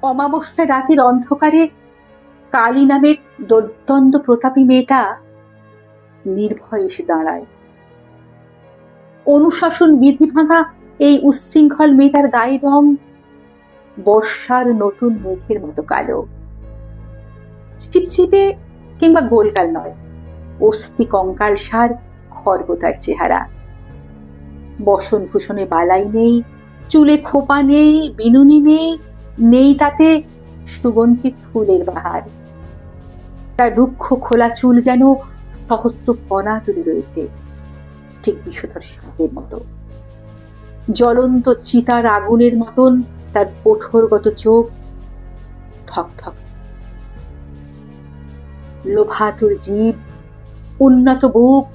অমাবস্যা রাতের অন্ধকারে কালী নামের দুর্দণ্ড প্রতাপী মেয়েটা নির্ভয়ে এসে দাঁড়ায়। অনুশাসন বিধি ভাঙা এই উচ্ছৃঙ্খল মেয়েটার গায়ের রং বর্ষার নতুন মেঘের মতো কালো, চিপচিপে কিংবা গোলগাল নয়, অস্থি কঙ্কাল সার খর্ব তার চেহারা। বসন ভূষণে বালাই নেই, চুলে খোপা নেই, বিনুনি নেই, নেই তাতে সুগন্ধি ফুলের বাহার। তার রুক্ষ খোলা চুল যেন সহস্র ফনা তুলে রয়েছে, ঠিক বিষধর সাপের মতো। জ্বলন্ত চিতার আগুনের মতন তার কঠোরগত চোখ, থক থক। লোভাতুর জীব, উন্নত বুক,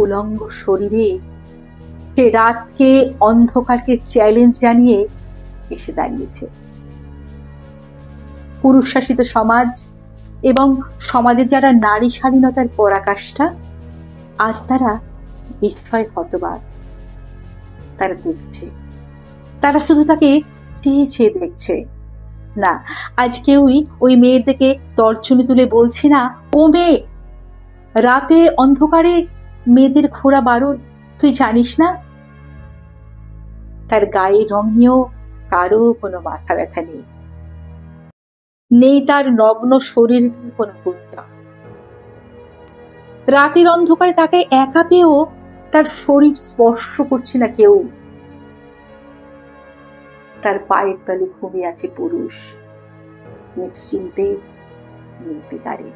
উলঙ্গ শরীরে সে রাতকে অন্ধকারকে চ্যালেঞ্জ জানিয়ে এসে দাঁড়িয়েছে। পুরুষ শাসিত সমাজ এবং সমাজের যারা নারী স্বাধীনতার পরাকাষ্ঠা, আজ তারা বিস্ময় হতবাক। তারা দেখছে, তারা শুধু তাকে চেয়ে চেয়ে দেখছে। না, আজ কেউই ওই মেয়ের দিকে তর্জনী তুলে বলছে না, ও মেয়ে, রাতে অন্ধকারে মেয়েদের খোঁড়া বারণ তুই জানিস না? তার গায়ের রং নিয়েও কারো কোনো মাথা ব্যথা নেই, নেই তার নগ্ন শরীর কোনো গুরুত্ব। রাতের অন্ধকারে তাকে একা পেয়েও তার শরীর স্পর্শ করছে না কেউ। তার পায়ের তলে ঘুমিয়ে আছে পুরুষ, নিশ্চিন্তে, নির্বিকারে।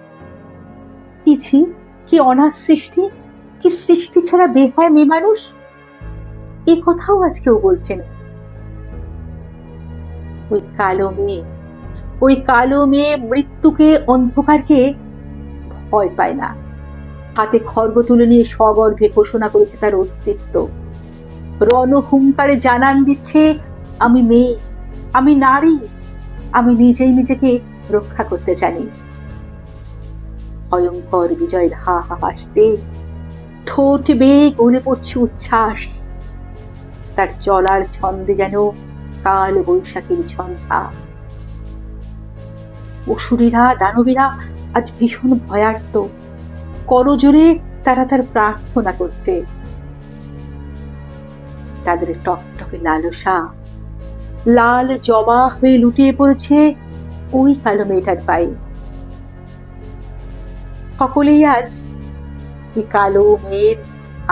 পিছি কি অনার সৃষ্টি, কি সৃষ্টি ছাড়া বেহায় মেয়ে মানুষ, এ কথাও আজ কেউ বলছে না। ওই কালো মেয়ে, ওই কালো মেয়ে মৃত্যুকে, অন্ধকারকে ভয় পায় না। হাতে খড়গ তুলে নিয়ে সগর্ভে ঘোষণা করেছে তার অস্তিত্ব। রণহুঙ্কারে জানান দিচ্ছে, আমি মেয়ে, আমি নারী, আমি নিজেই নিজেকে রক্ষা করতে জানি। ভয়ঙ্কর বিজয়ের হা হা হাসতে ঠোঁট বেয়ে গলে পড়ছে উচ্ছ্বাস। তার চলার ছন্দে যেন কাল বৈশাখীর ঝঞ্ঝা। অসুরেরা, দানবেরা আজ ভীষণ ভয়ার্ত, করজোরে তারা তার প্রার্থনা করছে। তাদের টকটকে লালসা লাল জবা হয়ে লুটিয়ে পড়েছে ওই কালো মেয়েটার পায়ে। সকলেই আজ এই কালো মেয়ের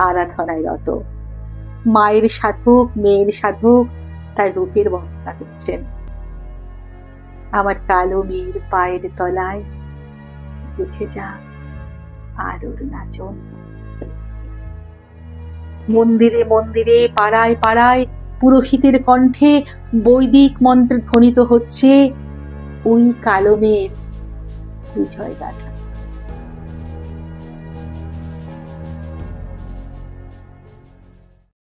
আরাধনায় রত। মায়ের সাধক, মেয়ের সাধক তার রূপের বর্ণনা করছেন। আমার কালো মেয়ের পায়ের তলায় দেখে যা আলোর নাচন। মন্দিরে মন্দিরে, পাড়ায় পাড়ায় পুরোহিতের কণ্ঠে বৈদিক মন্ত্র ধ্বনিত হচ্ছে ওই কালো মেয়ের বিজয় গাথা।